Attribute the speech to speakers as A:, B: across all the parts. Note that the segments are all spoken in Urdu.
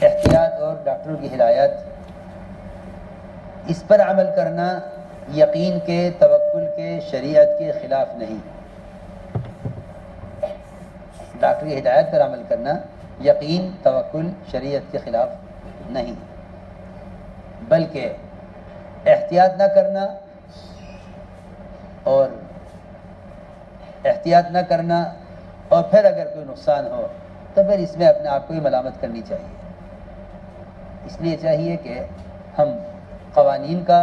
A: احتیاط اور ڈاکٹروں کی ہدایت، اس پر عمل کرنا یقین کے، توکل کے، شریعت کے خلاف نہیں۔ ڈاکٹر کی ہدایت پر عمل کرنا یقین، توکل، شریعت کے خلاف نہیں، بلکہ احتیاط نہ کرنا اور پھر اگر کوئی نقصان ہو تو پھر اس میں اپنے آپ کو ہی ملامت کرنی چاہیے۔ اس لیے چاہیے کہ ہم قوانین کا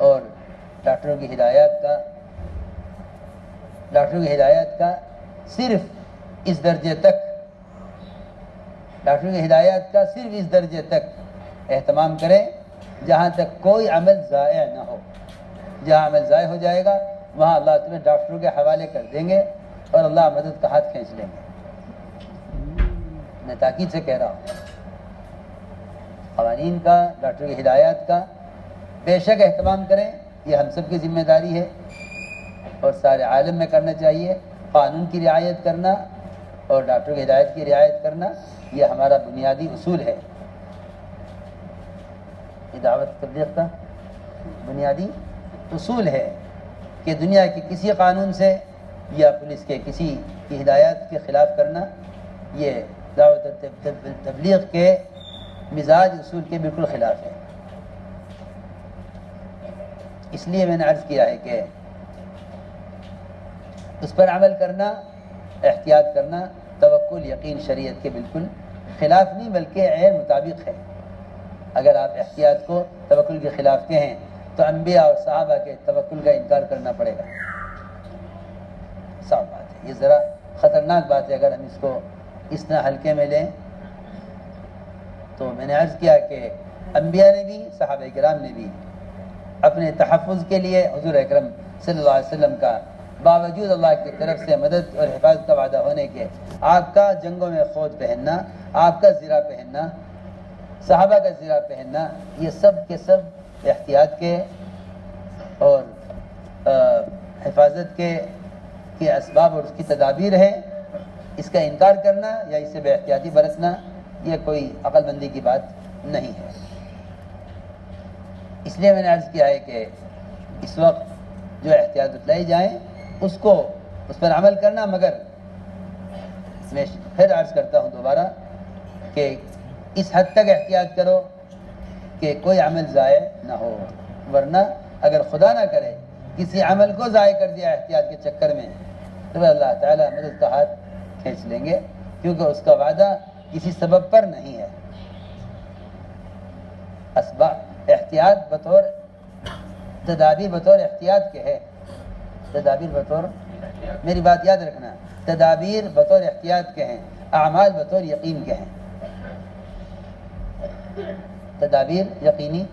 A: اور ڈاکٹروں کی ہدایات کا صرف اس درجے تک اہتمام کریں جہاں تک کوئی عمل ضائع نہ ہو۔ جہاں عمل ضائع ہو جائے گا وہاں اللہ تمہیں ڈاکٹروں کے حوالے کر دیں گے اور اللہ مدد کا ہاتھ کھینچ لیں گے۔ میں تاکید سے کہہ رہا ہوں، قوانین کا، ڈاکٹروں کی ہدایات کا بے شک اہتمام کریں، یہ ہم سب کی ذمہ داری ہے اور سارے عالم میں کرنا چاہیے۔ قانون کی رعایت کرنا اور ڈاکٹروں کی ہدایت کی رعایت کرنا یہ ہمارا بنیادی اصول ہے، یہ دعوت تبلیغ کا بنیادی اصول ہے کہ دنیا کے کسی قانون سے یا پولیس کے کسی کی ہدایات کے خلاف کرنا یہ دعوت تبلیغ کے مزاج اصول کے بالکل خلاف ہے۔ اس لیے میں نے عرض کیا ہے کہ اس پر عمل کرنا، احتیاط کرنا، توکل، یقین شریعت کے بالکل خلاف نہیں بلکہ عین مطابق ہے۔ اگر آپ احتیاط کو توکل کے خلاف کہیں تو انبیاء اور صحابہ کے توکل کا انکار کرنا پڑے گا، صاف بات ہے۔ یہ ذرا خطرناک بات ہے اگر ہم اس کو اس طرح ہلکے میں لیں۔ تو میں نے عرض کیا کہ انبیاء نے بھی، صحابہ کرام نے بھی اپنے تحفظ کے لیے حضور اکرم صلی اللہ علیہ وسلم کا باوجود اللہ کی طرف سے مدد اور حفاظت کا وعدہ ہونے کے آپ کا جنگوں میں خود پہننا، آپ کا زرہ پہننا، صحابہ کا زرہ پہننا، یہ سب کے سب احتیاط کے اور حفاظت کے اسباب اور اس کی تدابیر ہیں۔ اس کا انکار کرنا یا اس سے بے احتیاطی برتنا یہ کوئی عقل مندی کی بات نہیں ہے۔ اس لیے میں نے عرض کیا ہے کہ اس وقت جو احتیاط بتلائی جائیں اس پر عمل کرنا، مگر میں پھر عرض کرتا ہوں دوبارہ کہ اس حد تک احتیاط کرو کہ کوئی عمل ضائع نہ ہو، ورنہ اگر خدا نہ کرے کسی عمل کو ضائع کر دیا احتیاط کے چکر میں تو اللہ تعالیٰ مدد کا ہاتھ کھینچ لیں گے، کیونکہ اس کا وعدہ کسی سبب پر نہیں ہے۔ احتیاط بطور تدابیر بطور احتیاط کے ہے، تدابیر بطور، میری بات یاد رکھنا، تدابیر بطور احتیاط کے ہیں، اعمال بطور یقین کے ہیں۔ تدابیر یقینی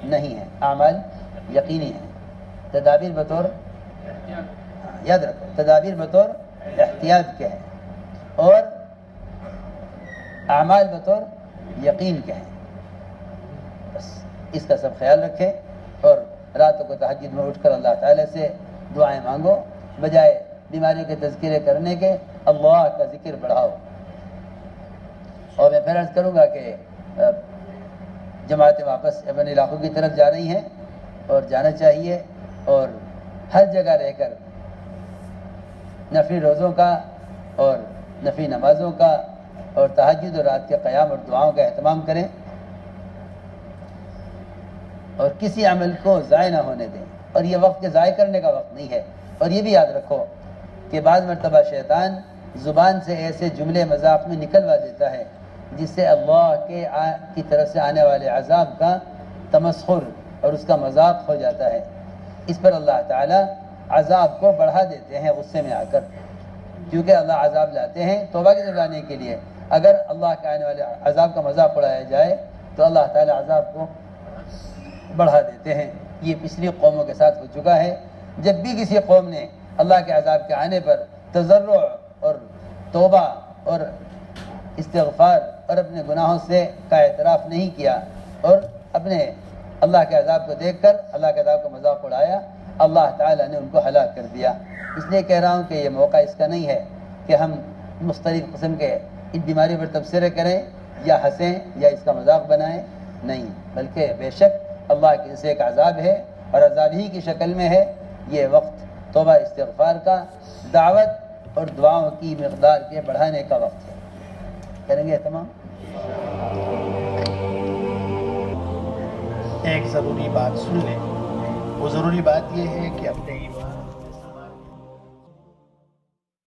A: نہیں ہے، اعمال یقینی ہیں۔ تدابیر بطور، یاد رکھو، تدابیر بطور احتیاط کے ہیں اور اعمال بطور یقین کے ہیں۔ بس اس کا سب خیال رکھیں اور راتوں کو تہجد میں اٹھ کر اللہ تعالیٰ سے دعائیں مانگو، بجائے بیماریوں کے تذکرے کرنے کے اللہ کا ذکر بڑھاؤ۔ اور میں پھر عرض کروں گا کہ جماعتیں واپس اپنے علاقوں کی طرف جا رہی ہیں اور جانا چاہیے، اور ہر جگہ رہ کر نفلی روزوں کا اور نفلی نمازوں کا اور تہجد اور رات کے قیام اور دعاؤں کا اہتمام کریں اور کسی عمل کو ضائع نہ ہونے دیں۔ اور یہ وقت کے ضائع کرنے کا وقت نہیں ہے۔ اور یہ بھی یاد رکھو کہ بعض مرتبہ شیطان زبان سے ایسے جملے مذاق میں نکلوا دیتا ہے جس سے اللہ کی طرف سے آنے والے عذاب کا تمسخر اور اس کا مذاق ہو جاتا ہے۔ اس پر اللہ تعالیٰ عذاب کو بڑھا دیتے ہیں غصے میں آ کر، کیونکہ اللہ عذاب لاتے ہیں توبہ کی طرف لانے کے لیے۔ اگر اللہ کے آنے والے عذاب کا مذاق اڑایا جائے تو اللہ تعالیٰ عذاب کو بڑھا دیتے ہیں۔ یہ پچھلی قوموں کے ساتھ ہو چکا ہے۔ جب بھی کسی قوم نے اللہ کے عذاب کے آنے پر تضرع اور توبہ اور استغفار اور اپنے گناہوں سے کا اعتراف نہیں کیا اور اپنے اللہ کے عذاب کو دیکھ کر اللہ کے عذاب کا مذاق اڑایا، اللہ تعالیٰ نے ان کو ہلاک کر دیا۔ اس لیے کہہ رہا ہوں کہ یہ موقع اس کا نہیں ہے کہ ہم مختلف قسم کے ان بیماریوں پر تبصرے کریں یا ہنسیں یا اس کا مذاق بنائیں، نہیں، بلکہ بے شک اللہ کی سے ایک عذاب ہے اور عذاب ہی کی شکل میں ہے۔ یہ وقت توبہ استغفار کا، دعوت اور دعاؤں کی مقدار کے بڑھانے کا وقت ہے۔ کریں گے تمام؟
B: ایک ضروری بات سن لیں، وہ ضروری بات یہ ہے کہ اپنے